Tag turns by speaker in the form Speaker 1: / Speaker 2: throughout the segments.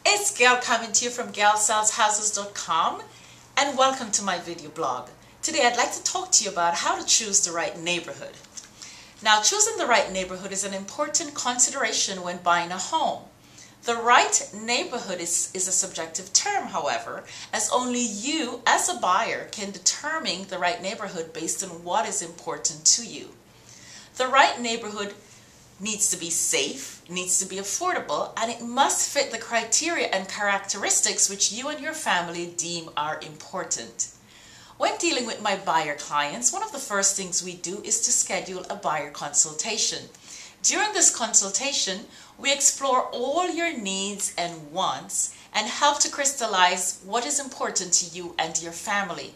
Speaker 1: It's Gail coming to you from GailSellsHouses.com, and welcome to my video blog. Today I'd like to talk to you about how to choose the right neighborhood. Now, choosing the right neighborhood is an important consideration when buying a home. The right neighborhood is a subjective term, however, as only you as a buyer can determine the right neighborhood based on what is important to you. The right neighborhood needs to be safe, needs to be affordable, and it must fit the criteria and characteristics which you and your family deem are important. When dealing with my buyer clients, one of the first things we do is to schedule a buyer consultation. During this consultation, we explore all your needs and wants and help to crystallize what is important to you and your family.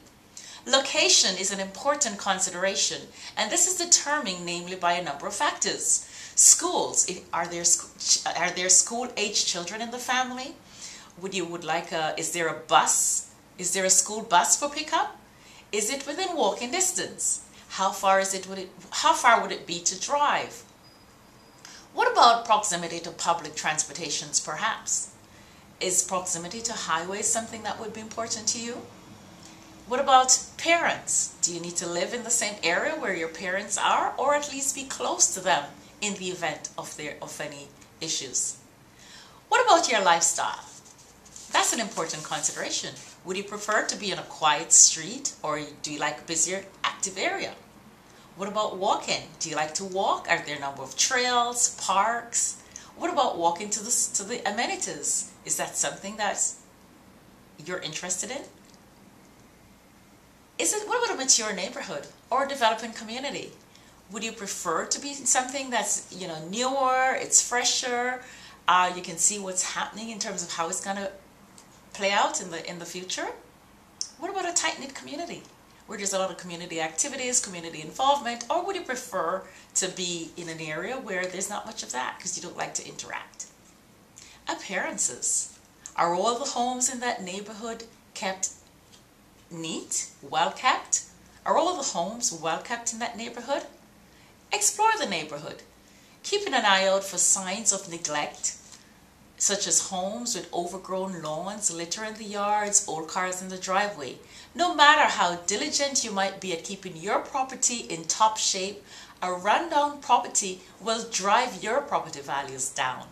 Speaker 1: Location is an important consideration, and this is determined namely by a number of factors. Schools, are there school-age children in the family? Is there a bus? Is there a school bus for pickup? Is it within walking distance? How far would it be to drive? What about proximity to public transportations, perhaps? Is proximity to highways something that would be important to you? What about parents? Do you need to live in the same area where your parents are, or at least be close to them in the event of any issues? What about your lifestyle? That's an important consideration. Would you prefer to be in a quiet street, or do you like a busier, active area? What about walking? Do you like to walk? Are there a number of trails, parks? What about walking to the amenities? Is that something that you're interested in? What about a mature neighborhood or a developing community? Would you prefer to be in something that's newer, it's fresher, you can see what's happening in terms of how it's going to play out in the future? What about a tight-knit community where there's a lot of community activities, community involvement? Or would you prefer to be in an area where there's not much of that because you don't like to interact? Appearances. Are all the homes in that neighborhood kept neat, well kept? Are all the homes well kept in that neighborhood? Explore the neighborhood, keeping an eye out for signs of neglect, such as homes with overgrown lawns, litter in the yards, old cars in the driveway. No matter how diligent you might be at keeping your property in top shape, a rundown property will drive your property values down.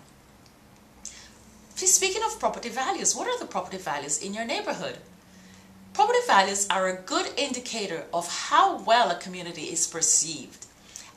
Speaker 1: Speaking of property values, what are the property values in your neighborhood? Property values are a good indicator of how well a community is perceived.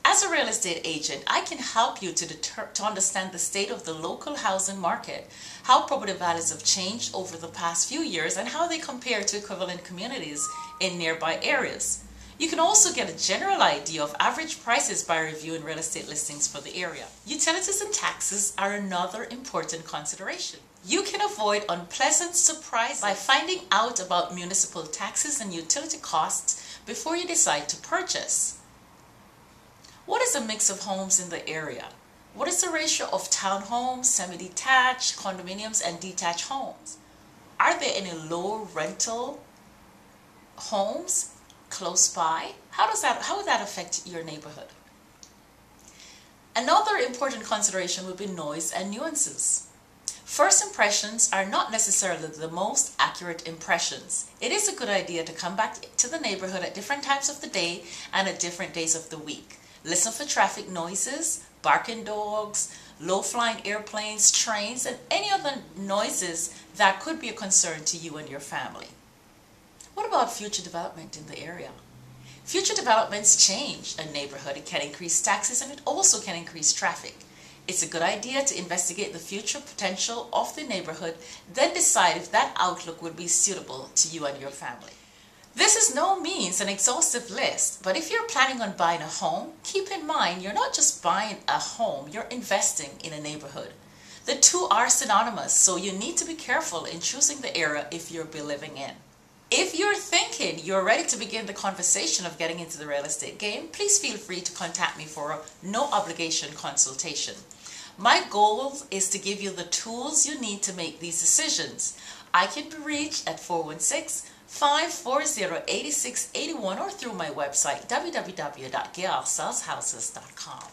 Speaker 1: As a real estate agent, I can help you to understand the state of the local housing market, how property values have changed over the past few years, and how they compare to equivalent communities in nearby areas. You can also get a general idea of average prices by reviewing real estate listings for the area. Utilities and taxes are another important consideration. You can avoid unpleasant surprises by finding out about municipal taxes and utility costs before you decide to purchase. What is the mix of homes in the area? What is the ratio of townhomes, semi-detached, condominiums, and detached homes? Are there any low rental homes close by? How would that affect your neighborhood? Another important consideration would be noise and nuances. First impressions are not necessarily the most accurate impressions. It is a good idea to come back to the neighborhood at different times of the day and at different days of the week. Listen for traffic noises, barking dogs, low-flying airplanes, trains, and any other noises that could be a concern to you and your family. What about future development in the area? Future developments change a neighborhood. It can increase taxes, and it also can increase traffic. It's a good idea to investigate the future potential of the neighborhood, then decide if that outlook would be suitable to you and your family. This is no means an exhaustive list, but if you're planning on buying a home, keep in mind you're not just buying a home, you're investing in a neighborhood. The two are synonymous, so you need to be careful in choosing the area if you'll be living in. If you're thinking you're ready to begin the conversation of getting into the real estate game, please feel free to contact me for a no-obligation consultation. My goal is to give you the tools you need to make these decisions. I can be reached at 416-540-8681 or through my website www.gailsellshouses.com.